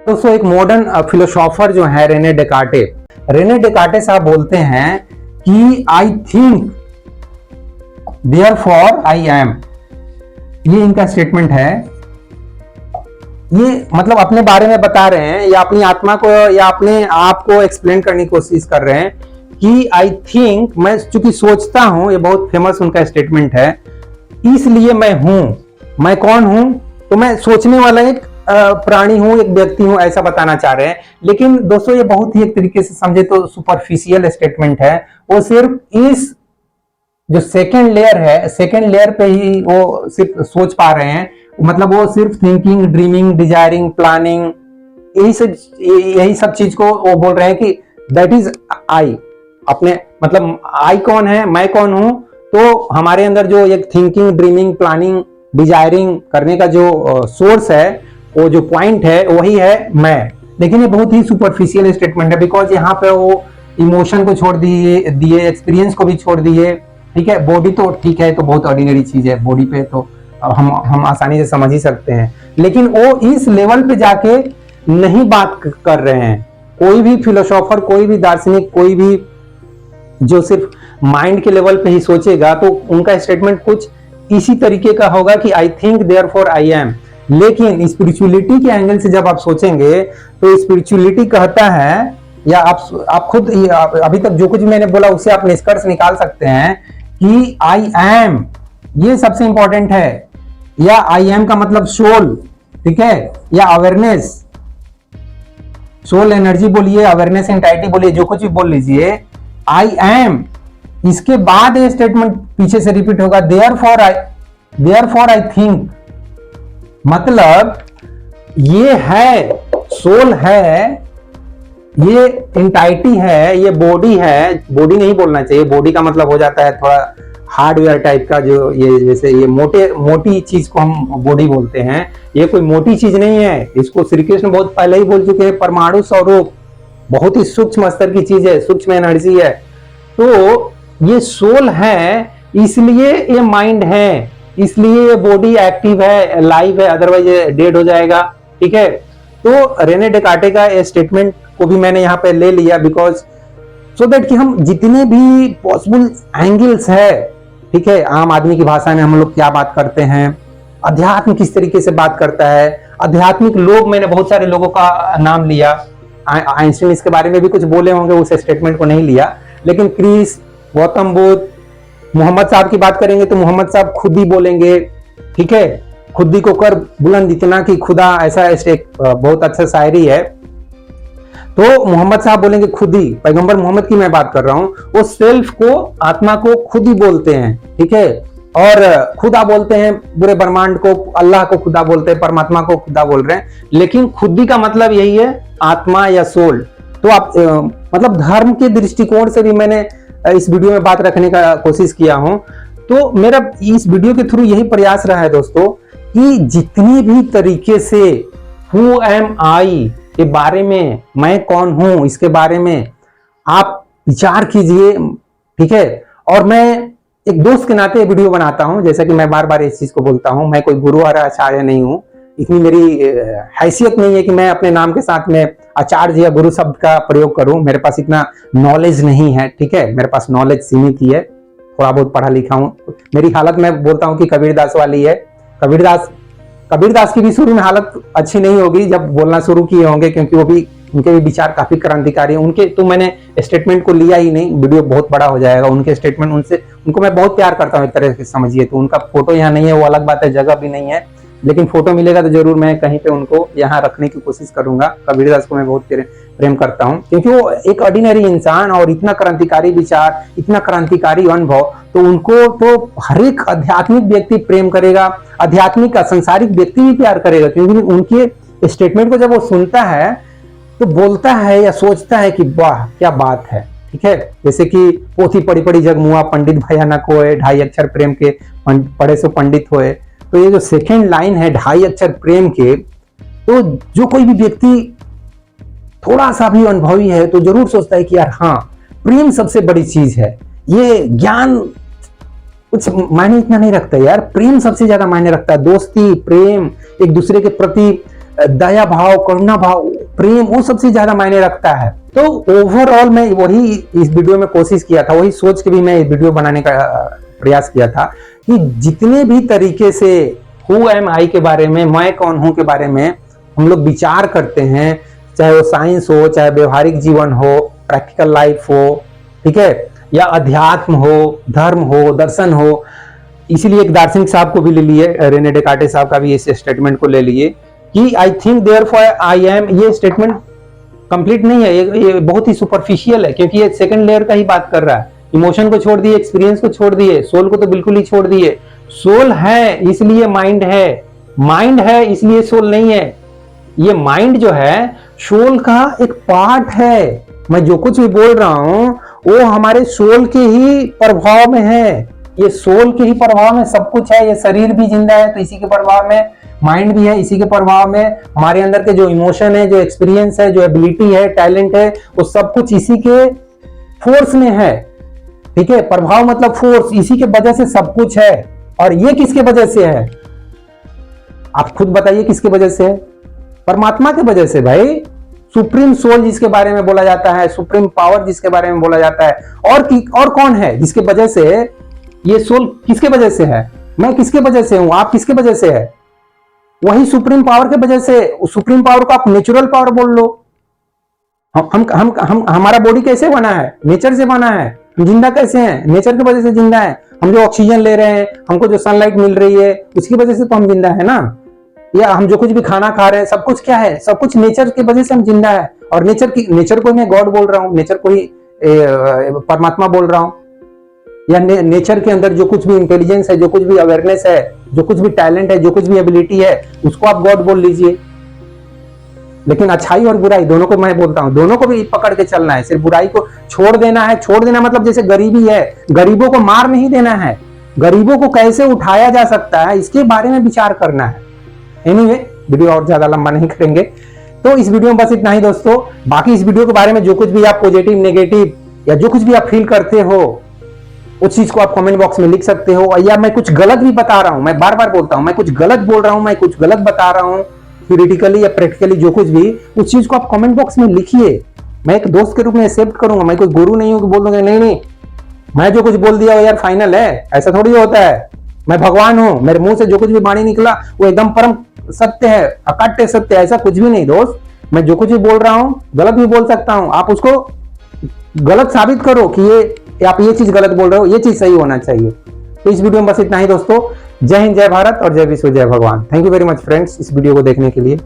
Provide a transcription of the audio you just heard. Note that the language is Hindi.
दोस्तों एक मॉडर्न फिलोसोफर जो है रेने डेकार्टे साहब बोलते हैं कि I think therefore I am. ये इनका स्टेटमेंट है। ये मतलब अपने बारे में बता रहे हैं या अपनी आत्मा को या अपने आप को एक्सप्लेन करने की कोशिश कर रहे हैं कि आई थिंक, मैं चूंकि सोचता हूं, ये बहुत फेमस उनका स्टेटमेंट है, इसलिए मैं हूं। मैं कौन हूं? तो मैं सोचने वाला एक प्राणी हूं, एक व्यक्ति हूं, ऐसा बताना चाह रहे हैं। लेकिन दोस्तों ये बहुत ही एक तरीके से समझे तो सुपरफिशियल स्टेटमेंट है। वो सिर्फ इस जो सेकेंड लेयर पे ही वो सिर्फ सोच पा रहे हैं। मतलब वो सिर्फ थिंकिंग, ड्रीमिंग, डिजायरिंग, प्लानिंग, यही सब चीज को वो बोल रहे हैं कि दैट इज आई। अपने मतलब आई कौन है, मैं कौन हूं? तो हमारे अंदर जो एक थिंकिंग, ड्रीमिंग, प्लानिंग, डिजायरिंग करने का जो सोर्स है, वो जो पॉइंट है, वही है मैं। लेकिन ये बहुत ही सुपरफिशियल स्टेटमेंट है, बिकॉज यहाँ पे वो इमोशन को छोड़ दिए, एक्सपीरियंस को भी छोड़ दिए। ठीक है, बॉडी तो ठीक है, तो बहुत ऑर्डिनरी चीज है, बॉडी पे तो हम आसानी से समझ ही सकते हैं। लेकिन वो इस लेवल पे जाके नहीं बात कर रहे हैं। कोई भी फिलोसोफर, कोई भी दार्शनिक, कोई भी जो सिर्फ माइंड के लेवल पे ही सोचेगा, तो उनका स्टेटमेंट कुछ इसी तरीके का होगा कि I think therefore I am. लेकिन स्पिरिचुअलिटी के एंगल से जब आप सोचेंगे तो स्पिरिचुअलिटी कहता है, या आप खुद अभी तक जो कुछ मैंने बोला उससे आप निष्कर्ष निकाल सकते हैं कि आई एम, ये सबसे इंपॉर्टेंट है। या आई एम का मतलब सोल, ठीक है, या अवेयरनेस, सोल एनर्जी बोलिए, अवेयरनेस एंटाइटी बोलिए, जो कुछ भी बोल लीजिए, आई एम। इसके बाद ये स्टेटमेंट पीछे से रिपीट होगा, देयरफॉर आई थिंक। मतलब ये है, सोल है, ये एंटाइटी है, ये बॉडी है। बॉडी नहीं बोलना चाहिए, बॉडी का मतलब हो जाता है थोड़ा हार्डवेयर टाइप का, जो ये जैसे ये मोटी चीज को हम बॉडी बोलते हैं। ये कोई मोटी चीज नहीं है, इसको श्री कृष्ण बहुत पहले ही बोल चुके हैं। परमाणु स्वरूप बहुत ही सूक्ष्म स्तर की चीज है, सूक्ष्म एनर्जी है। तो ये सोल है, इसलिए ये माइंड है, इसलिए ये बॉडी एक्टिव है, लाइव है, अदरवाइज ये डेड हो जाएगा। ठीक है, तो रेने डेकार्टे का ये स्टेटमेंट को भी मैंने यहाँ पे ले लिया, बिकॉज सो दैट कि हम जितने भी पॉसिबल एंगल्स है, ठीक है, आम आदमी की भाषा में हम लोग क्या बात करते हैं, अध्यात्म किस तरीके से बात करता है, आध्यात्मिक लोग, मैंने बहुत सारे लोगों का नाम लिया। आइंस्टीन इसके बारे में भी कुछ बोले होंगे, उस स्टेटमेंट को नहीं लिया। लेकिन क्रिस, गौतम बुद्ध, मोहम्मद साहब की बात करेंगे तो मोहम्मद साहब खुद ही बोलेंगे, ठीक है, खुद ही को कर बुलंद इतना कि खुदा, ऐसा एक बहुत अच्छा शायरी है। तो मोहम्मद साहब बोलेंगे खुद ही, पैगंबर मोहम्मद की मैं बात कर रहा हूं, वो सेल्फ को, आत्मा को खुद ही बोलते हैं। ठीक है, और खुदा बोलते हैं पूरे ब्रह्मांड को, अल्लाह को खुदा बोलते हैं, परमात्मा को खुदा बोल रहे हैं। लेकिन खुदी का मतलब यही है, आत्मा या सोल। तो आप मतलब धर्म के दृष्टिकोण से भी मैंने इस वीडियो में बात रखने का कोशिश किया हूं। तो मेरा इस वीडियो के थ्रू यही प्रयास रहा है दोस्तों कि जितनी भी तरीके से हु एम आई के बारे में, मैं कौन हूं, इसके बारे में आप विचार कीजिए। ठीक है, और मैं एक दोस्त के नाते वीडियो बनाता हूं, जैसा कि मैं बार बार इस चीज को बोलता हूं, मैं कोई गुरु और आचार्य नहीं हूं। इतनी मेरी हैसियत नहीं है कि मैं अपने नाम के साथ में आचार्य या गुरु शब्द का प्रयोग करूं। मेरे पास इतना नॉलेज नहीं है। ठीक है, मेरे पास नॉलेज सीमित ही है, थोड़ा बहुत पढ़ा लिखा हूं। मेरी हालत, मैं बोलता हूं कि कबीरदास वाली है। कबीरदास की भी शुरू में हालत अच्छी नहीं होगी जब बोलना शुरू किए होंगे, क्योंकि वो भी, उनके भी विचार काफी क्रांतिकारी हैं। उनके तो मैंने स्टेटमेंट को लिया ही नहीं, वीडियो बहुत बड़ा हो जाएगा। उनके स्टेटमेंट, उनको मैं बहुत प्यार करता हूँ एक तरह से समझिए। तो उनका फोटो यहाँ नहीं है, वो अलग बात है, जगह भी नहीं है, लेकिन फोटो मिलेगा तो जरूर मैं कहीं पे उनको यहाँ रखने की कोशिश करूंगा। कबीरदास को मैं बहुत प्रेम करता हूँ, क्योंकि वो एक ऑर्डिनरी इंसान और इतना क्रांतिकारी विचार, इतना क्रांतिकारी अनुभव, तो उनको तो हर एक आध्यात्मिक व्यक्ति प्रेम करेगा, आध्यात्मिक संसारिक व्यक्ति भी प्यार करेगा। क्योंकि उनके स्टेटमेंट को जब वो सुनता है तो बोलता है या सोचता है कि वाह क्या बात है। ठीक है, जैसे कि पोथी पड़ी पड़ी जग मुआ, पंडित भया न कोय, 2.5 अक्षर प्रेम के पढ़े सो पंडित होए। तो ये जो सेकेंड लाइन है 2.5 अक्षर प्रेम के, तो जो कोई भी व्यक्ति थोड़ा सा भी अनुभवी है तो जरूर सोचता है कि यार हाँ, प्रेम सबसे बड़ी चीज है। ये ज्ञान कुछ मायने इतना नहीं रखता यार, प्रेम सबसे ज्यादा मायने रखता है। दोस्ती, प्रेम, एक दूसरे के प्रति दया भाव, करुणा भाव, प्रेम, वो सबसे ज्यादा मायने रखता है। तो ओवरऑल मैं वही इस वीडियो में कोशिश किया था, वही सोच के भी मैं वीडियो बनाने का प्रयास किया था कि जितने भी तरीके से हु एम आई के बारे में, मैं कौन हूं के बारे में हम लोग विचार करते हैं, चाहे वो साइंस हो, चाहे व्यवहारिक जीवन हो, प्रैक्टिकल लाइफ हो, ठीक है, या अध्यात्म हो, धर्म हो, दर्शन हो। इसीलिए एक दार्शनिक साहब को भी ले लिए, रेने डेकार्टे साहब का भी इस स्टेटमेंट को ले लिए कि I think therefore I am. ये स्टेटमेंट कंप्लीट नहीं है, ये बहुत ही सुपरफिशियल है, क्योंकि ये सेकंड लेयर का ही बात कर रहा है। इमोशन को छोड़ दिए, एक्सपीरियंस को छोड़ दिए, सोल को तो बिल्कुल ही छोड़ दिए। सोल है इसलिए माइंड है, माइंड है इसलिए सोल नहीं है। ये माइंड जो है सोल का एक पार्ट है। मैं जो कुछ भी बोल रहा हूं वो हमारे सोल के ही प्रभाव में है, ये सोल के ही प्रभाव में सब कुछ है। ये शरीर भी जिंदा है तो इसी के प्रभाव में, माइंड भी है इसी के प्रभाव में, हमारे अंदर के जो इमोशन है, जो एक्सपीरियंस है, जो एबिलिटी है, टैलेंट है, वो सब कुछ इसी के फोर्स में है, ठीक है। प्रभाव मतलब फोर्स, इसी के वजह से सब कुछ है। और ये किसके वजह से है, आप खुद बताइए किसके वजह से है? परमात्मा के वजह से भाई। सुप्रीम सोल जिसके बारे में बोला जाता है, सुप्रीम पावर जिसके बारे में बोला जाता है, और कौन है जिसके वजह से ये सोल, किसके वजह से है? मैं किसके वजह से हूं, आप किसके वजह से है? वही सुप्रीम पावर के वजह से। सुप्रीम पावर को आप नेचुरल पावर बोल लो। हम हमारा बॉडी कैसे बना है? नेचर से बना है। हम जिंदा कैसे हैं? नेचर की वजह से जिंदा है। हम जो ऑक्सीजन ले रहे हैं, हमको जो सनलाइट मिल रही है, उसकी वजह से तो हम जिंदा है ना। या हम जो कुछ भी खाना खा रहे हैं, सब कुछ क्या है? सब कुछ नेचर की वजह से हम जिंदा है। और नेचर को मैं गॉड बोल रहा हूँ, नेचर को ही परमात्मा बोल रहा हूँ। या नेचर के अंदर जो कुछ भी इंटेलिजेंस है, जो कुछ भी अवेयरनेस है, जो कुछ भी टैलेंट है, जो कुछ भी एबिलिटी है, उसको आप गॉड बोल लीजिए। लेकिन अच्छाई और बुराई दोनों को मैं बोलता हूं, दोनों को भी पकड़ के चलना है। सिर्फ बुराई को छोड़ देना है। छोड़ देना मतलब जैसे गरीबी है, गरीबों को मार नहीं देना है, गरीबों को कैसे उठाया जा सकता है इसके बारे में विचार करना है। एनीवे, वीडियो और ज्यादा लंबा नहीं करेंगे, तो इस वीडियो में बस इतना ही दोस्तों। बाकी इस वीडियो के बारे में जो कुछ भी आप पॉजिटिव, नेगेटिव या जो कुछ भी आप फील करते हो, उस चीज को आप कमेंट बॉक्स में लिख सकते हो। या मैं कुछ गलत भी बता रहा हूं, मैं बार बार बोलता हूं, मैं कुछ गलत बोल रहा हूं, मैं कुछ गलत बता रहा हूं, थ्योरेटिकली या प्रैक्टिकली जो कुछ भी, उस चीज को आप कमेंट बॉक्स में लिखिए। मैं एक दोस्त के रूप में एक्सेप्ट करूंगा। मैं कोई गुरु नहीं हूं कि बोल दूंगा नहीं मैं जो कुछ बोल दिया वो यार फाइनल है, ऐसा थोड़ी होता है। मैं भगवान हूं, मेरे मुंह से जो कुछ भी वाणी निकला वो एकदम परम सत्य है, अकाट्य सत्य है, ऐसा कुछ भी नहीं दोस्त। मैं जो कुछ भी बोल रहा हूं गलत भी बोल सकता हूं। आप उसको गलत साबित करो कि ये आप ये चीज गलत बोल रहे हो, ये चीज सही होना चाहिए। तो इस वीडियो में बस इतना ही दोस्तों। जय हिंद, जय भारत और जय विश्व, जय भगवान। Thank you very much friends इस वीडियो को देखने के लिए।